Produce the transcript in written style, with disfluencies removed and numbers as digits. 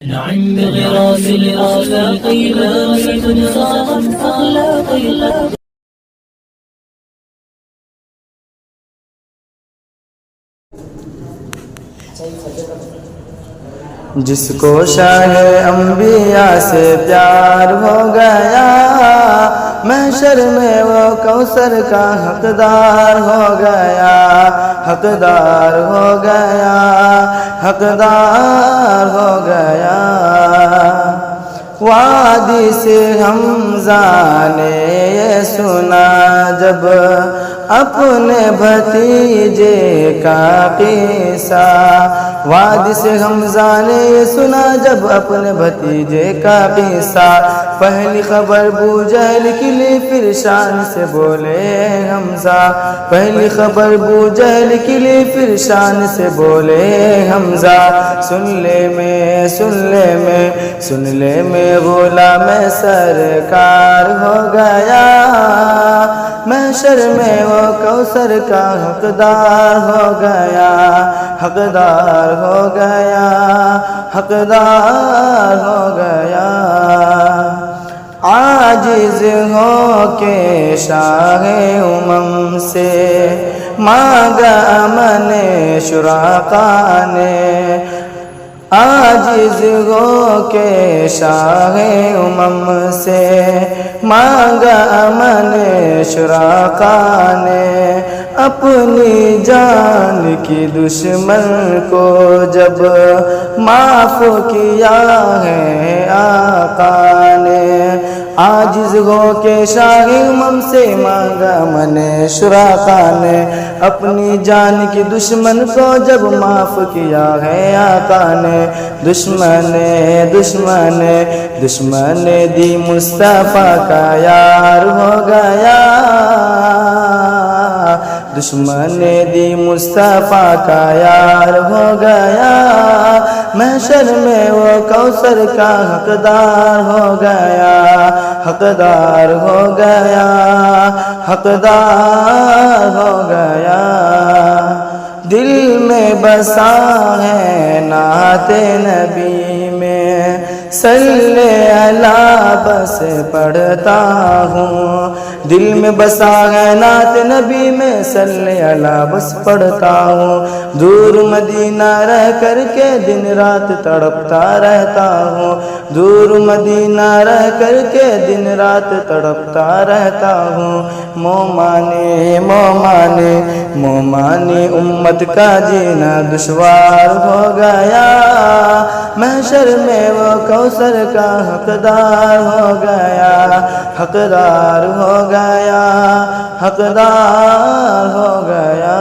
نعم بغراس الآفاق باسط نظام أخلاقي. جس کو شاہ انبیاء سے پیار ہو گیا، محشر میں وہ کوثر کا حقدار ہو گیا، حقدار ہو گیا، حقدار ہو گیا۔ وادی سے حمزہ نے یہ سنا جب اپنے بھتیجے کا قصہ، وادی سے حمزہ نے یہ سنا جب اپنے بھتیجے کا قصہ، پہلی خبر ابو جہل کی لی پھر شان سے بولے حمزہ، پہلی خبر ابو جہل کی لی پھر شان سے بولے حمزہ، سن لے میں سن لے میں سن لے میں غلام سرکار ہو گیا، محشر میں وہ کوثر کا حقدار ہو گیا، حقدار ہو گیا، حقدار ہو گیا۔ عاجز ہو کے شاہ امم سے مانگا امن شرکا نے، عاجز ہو کے شاہ امم سے مانگا امن شرکا نے، اپنی جان کی دشمن کو جب معاف کیا ہے آقا نے، عاجز ہو کے شاہ امم سے مانگا من شرکا نے، اپنی جان کی دشمن کو جب معاف کیا ہے آقا نے، دشمن دشمن دشمن دی مصطفیٰ کا یار ہو گیا، دشمن دی مصطفیٰ کا یار ہو گیا، محشر میں وہ کوثر کا حقدار ہو گیا، حقدار ہو گیا، حقدار ہو گیا۔ دل میں بسا ہے نعت نبی میں، صلی علی بس پڑھتا ہوں، دل میں بسا ہے نعت نبی میں، صلی علی بس پڑھتا ہوں، دور مدینہ رہ کر کے دن رات تڑپتا رہتا ہوں، دور مدینہ رہ کر کے دن رات تڑپتا رہتا ہوں، مومانے مومانے مومانے امت کا جینا دشوار ہو گیا، محشر میں وہ کوثر کا حقدار ہو گیا، حقدار ہو گیا، حقدار ہو گیا۔